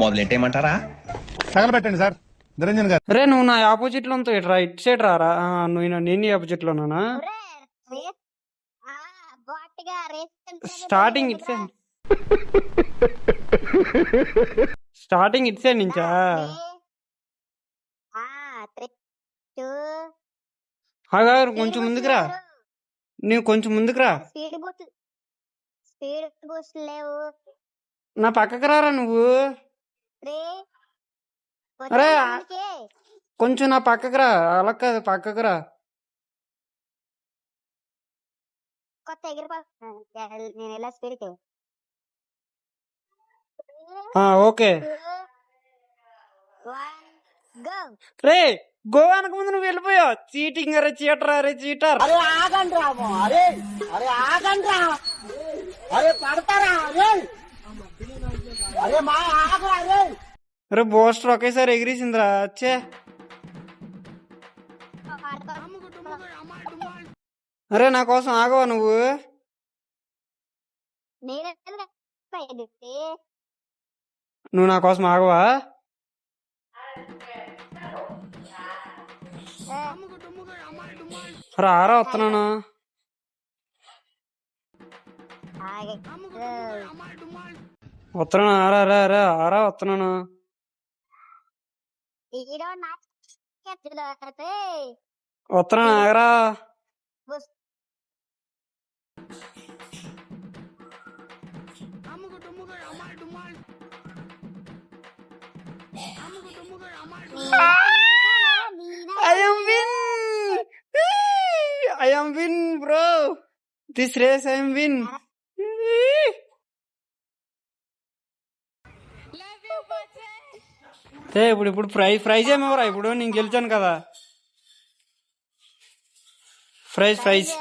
మొదలెట్టేయమంటారా? తగలబెట్టండి sir Niranjan గారు. అరే నువ్వు నా ఆపోజిట్ లో ఉంటావు, ఇట్రా ఇటు సైడ్ రారా. నేను ఆపోజిట్ లోనా? స్టార్టింగ్ ఇటు సైడ్, స్టార్టింగ్ ఇటు సైడ్ నుంచా? కొంచెం ముందుకురా, నువ్వు కొంచెం ముందుకురా. నా పక్కకు రారా నువ్వు. అరే కొంచెం నా పక్కకు రా. అలా కాదు, పక్కకు రా. ఓకే రే, గోవానికి ముందు నువ్వు వెళ్ళిపోయావు. చీటింగ్, అరే చీటర్, అరే చీటర్. అరే బోస్టర్ ఒకేసారి ఎగిరేసిందిరా. వచ్చే అరే నా కోసం ఆగవా నువ్వు? నువ్వు నా కోసం ఆగవా? రారా, వస్తున్నాను. వస్తున్నాను, ఆరా వస్తున్నాను. వస్తున్నాను, ఆగరా. I am win, bro. This race I am win. ఇప్పుడు ప్రైజ్ ఏమవరా? ఇప్పుడు నేను గెలిచాను కదా. ప్రైజ్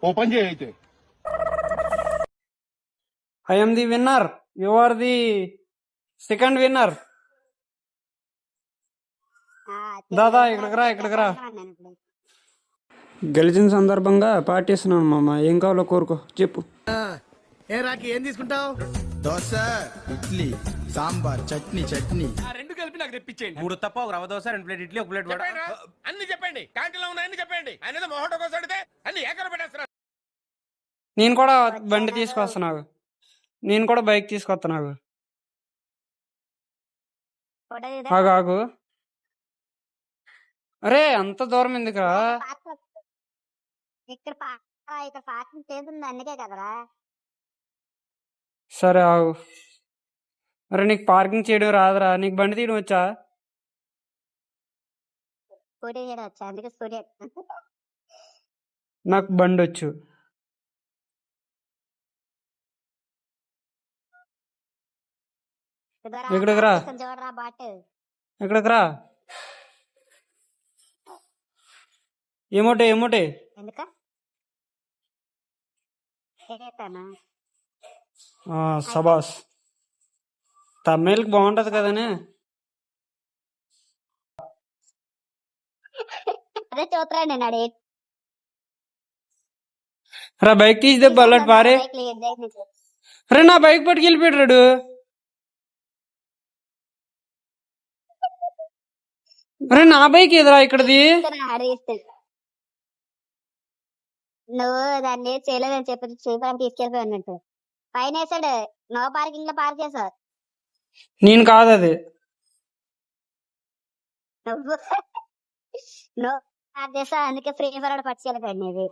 ఓపెన్ చేయి అయితే. I am the winner. You are the second winner. దాదా ఇక్కడికి రా. గెలిచిన సందర్భంగా పార్టీ ఇస్తున్నాను మామ. ఏం కావాలో కోరుకో, చెప్పు. ఏ రాకి ఏం తీసుకుంటావు? దోశ, ఇడ్లీ, సాంబార్, చట్నీ. రెండు కలిపి నాకు తెప్పించేయండి. 3 తప్ప, ఒక రవ్వ దోశ, 2 ప్లేట్ ఇడ్లీ, 1 ప్లేట్ వడ. అన్ని చెప్పండి, క్యాంటీన్ లో ఉన్నాయని చెప్పండి. ఆయన మొహటో కోసం అడితే అన్ని ఏకర పెట్టేస్తున్నారు. నేను కూడా బండి తీసుకొస్తున్నావు, నేను కూడా బైక్ తీసుకొస్తున్నావు. ఆగు. అరే అంత దూరం ఎందుకురా? సరే ఆగు. అరే నీకు పార్కింగ్ చేయడం రాదురా? నీకు బండి తీయడం వచ్చా? నాకు బండి వచ్చు. ఇక్కడికి రా. ఏమోటే సబాస్. తమిళకి బాగుంటది కదనే. రా బైక్ తీసి దెబ్బ అల్లటి పారే. అరే నా బైక్ పట్టుకెళ్ళిపోయాడు. అరే నా బైక్ ఎదురా ఇక్కడది. నువ్వు దాన్ని చేయలేదని చెప్పి తీసుకెళ్ళిపోయి అన్నట్టు పైన వేసాడు. నో పార్కింగ్ లో పార్క్ చేసావు. నేను కాదు అది. నువ్వు నో పార్క్ చేసావు, అందుకే ఫ్రీ ఫైర్ పట్టుకెళ్ళిపోయాడు నీది.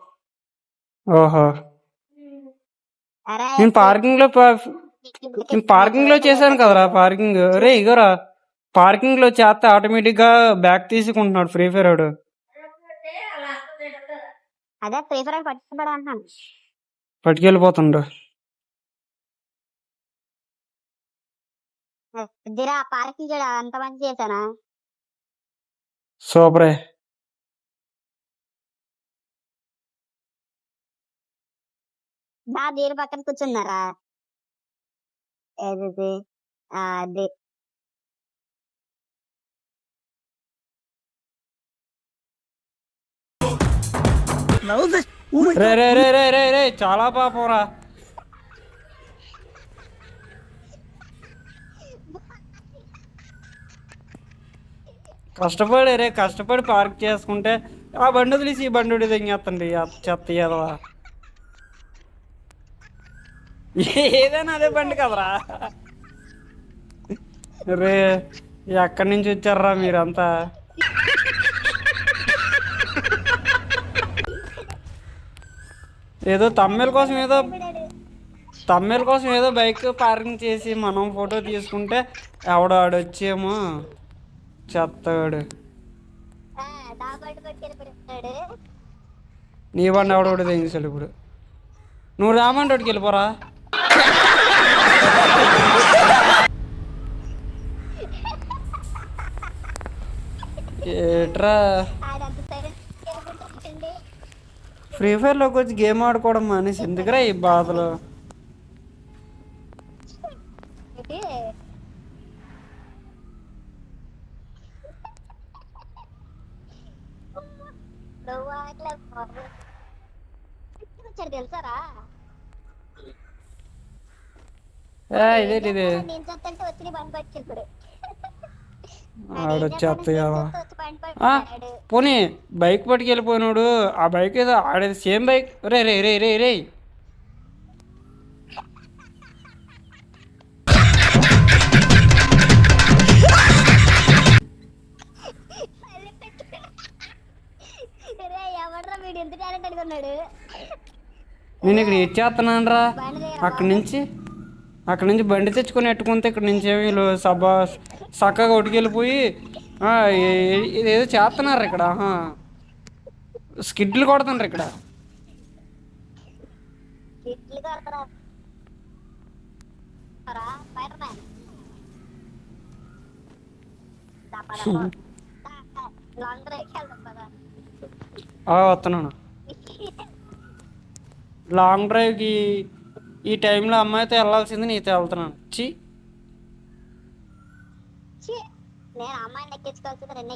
ఓహో, నేను పార్కింగ్ లో చేశాను కదరా పార్కింగ్. అరే ఇగోరా, పార్కింగ్ లో చేస్తే ఆటోమేటిక్ గా బ్యాక్ తీసుకుంటున్నాడు ఫ్రీ ఫైర్ వాడు. అదే ఫ్రీ ఫైర్ పట్టుకుపోవడం అంటున్నాను. పట్టుకెళ్ళిపోతుండ్రు. పార్కింగ్ చూడ అంత మంచి చేశానా? సూపరే. దీని పక్కన కూర్చున్నారా? ఏది అది రే చాలా పాపరా. కష్టపడి రే కష్టపడి పార్క్ చేసుకుంటే ఆ బండి వదిలేసి ఈ బండి తెంగేస్తండి చెత్త ఏదవా. ఏదైనా అదే బండి కదరా. రే ఎక్కడి నుంచి వచ్చారా మీరంతా? ఏదో తమ్మేల కోసం ఏదో బైక్ పార్కింగ్ చేసి మనం ఫోటో తీసుకుంటే ఎవడో ఆడొచ్చేమో చెత్తగాడు. నా బండి పట్టుకెళ్ళిపోయాడు. నీ బండి ఎవడోడు తెంగిసాడు ఇప్పుడు. నువ్వు రామండి ఒకటికి వెళ్ళిపోరా. ఏట్రా ఆడంత సైలెంట్ వెళ్ళిపోతాడండి. ఫ్రీ ఫైర్లోకి వచ్చి గేమ్ ఆడుకోవడం మానేసి ఎందుకురా ఈ బాధలు? ఏంటి? నువ్వు అట్లా వచ్చాడు తెలుసారా? ఇదేంటి ఇది? నేను చెప్తుంటే వచ్చి నీ బండి పట్టుకెళ్ళిపోయాడు. ఆడొచ్చేస్తాయా? వచ్చి బండి పట్టుకెళ్ళాడు. పోనీ బైక్ పట్టుకెళ్ళిపోయినాడు. ఆ బైక్ ఏదో ఆడేది సేమ్ బైక్. రే రే రే రే రే రే ఎవడ్రా వీడు ఎంత టాలెంట్ అనుకున్నాడు. నేను ఇక్కడ ఇచ్చేస్తున్నాను రా. బండి దగ్గర అక్కడి నుంచి బండి తెచ్చుకొని ఎట్టుకుంటే ఇక్కడ నుంచి ఏమి వీళ్ళు చక్కగా ఒట్టుకెళ్ళిపోయి ఇదేదో చేస్తున్నారు ఇక్కడ. స్కిడ్లు కొడుతున్నారు ఇక్కడ. ఇడ్లీ కొడతారా స్పైడర్ మ్యాన్. లాంగ్ డ్రైవ్కి వెళ్దాం కదా. వస్తున్నాను. లాంగ్ డ్రైవ్కి ఈ టైంలో అమ్మాయితో వెళ్ళాల్సింది నీతో వెళ్తున్నాను. నేను అమ్మాయిని ఎక్కించుకోవాల్సింది రెండు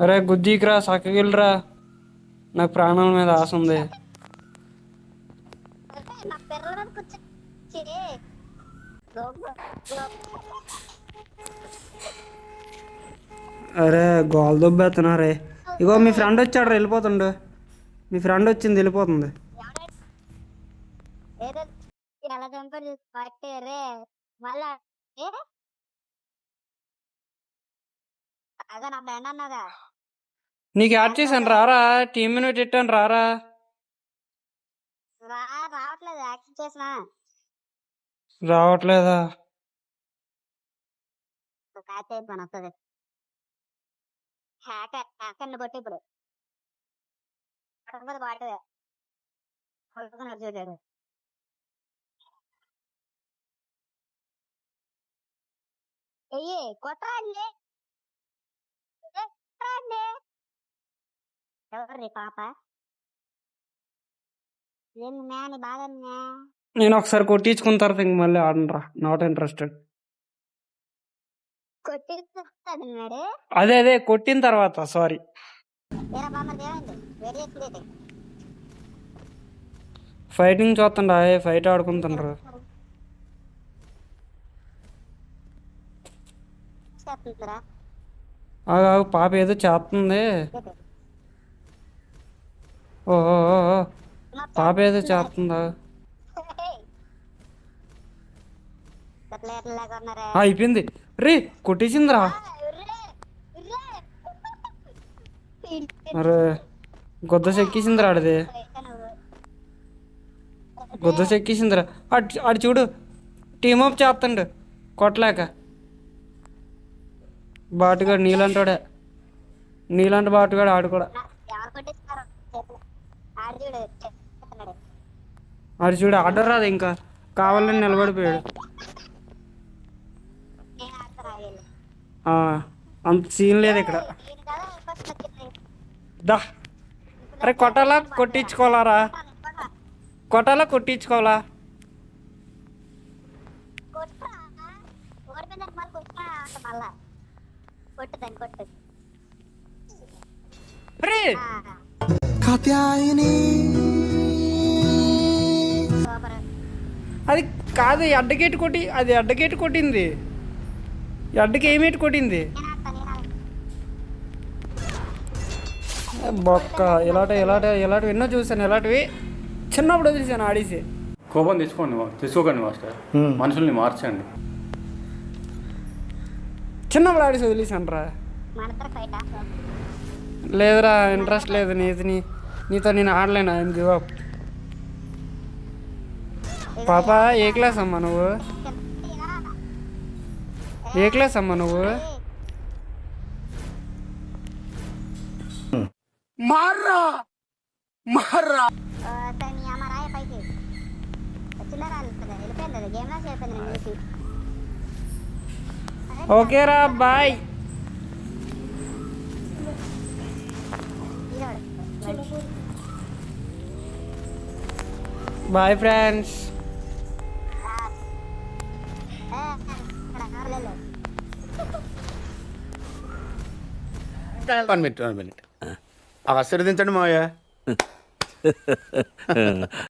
అరే గుద్దీకిరా చక్కగిల్రా. నాకు ప్రాణాల మీద ఆశ ఉంది. నా పిల్లలు కూర్చొని అరే గోల్ దొబ్బేస్తున్నారే. ఇగో మీ ఫ్రెండ్ వచ్చాడు వెళ్ళిపోతుండు. మీ ఫ్రెండ్ వచ్చింది వెళ్ళిపోతుంది. ఎలా చంపారు పట్టారే మళ్ళా. అదే నా ఫ్రెండ్ అన్నాగా. నీకు యాడ్ చేశాను రారా. టీమ్ ఇన్వైట్ పెట్టాను రారా. రావట్లేదు. యాక్సెప్ట్ చేసిన రావట్లేదా? అయిపోయి వస్తుంది. హ్యాకర్ని కొట్టి ఇప్పుడు పాటదే చూడాడు. అయ్యి కొట్టండి. ఎవర్రీ పాప? ఏంది నీ బాగా నేను ఒకసారి కొట్టించుకున్న తర్వాత ఇంక మళ్ళీ ఆడనరా. Not interested. కొట్టిస్తున్నాడు. అదే కొట్టిన తర్వాత సారీ. ఫైటింగ్ చూస్తుండ ఫైట్ ఆడుకుంటున్నారు. ఆగు పాప ఏదో చేస్తుంది. ఓహో పాప ఏదో చేస్తుందా? అయిపోయింది రే కొట్టేసిందిరా. అరే గుద్ద చెక్కేసిందిరా. ఆడిది గుద్ద చెక్కేసిందిరా. అటు చూడు టీమప్ చేస్తుండు కొట్టలేక. బాటుగాడు నీలాంటి బాటుగాడు ఆడు కూడా. ఆడు చూడు ఆర్డర్ రాదు ఇంకా కావాలని నిలబడిపోయాడు. అంత సీన్ లేదు ఇక్కడ. దా అరే కొట్టాలా కొట్టించుకోవాలా? కొట్టాలా కొట్టించుకోవాలా? కొట్టు అరే కాత్యాయని సూపర్. అది కాదు ఈ అడ్డగేటు కొట్టి అది అడ్డగేటు కొట్టింది ఈ అడ్డకి ఏమేటి కొట్టింది నేను ఆడతా. బొక్క ఇలాంటివి ఎన్నో చూసాను ఇలాంటివి చిన్నప్పుడు చూసాను ఆడేసి. కోపం తీసుకోకండి మాస్టర్, మనుషుల్ని మార్చండి. చిన్నప్పుడు ఆడేసి వదిలేసాను రా. మనతో ఫైటా? లేదురా ఇంట్రెస్ట్ లేదు నీతో నేను ఆడలేను. I'm give up. పాప ఏ క్లాస్ అమ్మా నువ్వు? ఏ క్లాస్ అమ్మా నువ్వు? సరే నీ అమ్మ రాయ పైకి చిల్లర వెళ్ళిపోయింది. అది గేమ్ లాస్ అయిపోయింది నేను చూసి. ఓకేరా bye. Bye friends. One minute ఆశీర్వదించండి మావయ్య.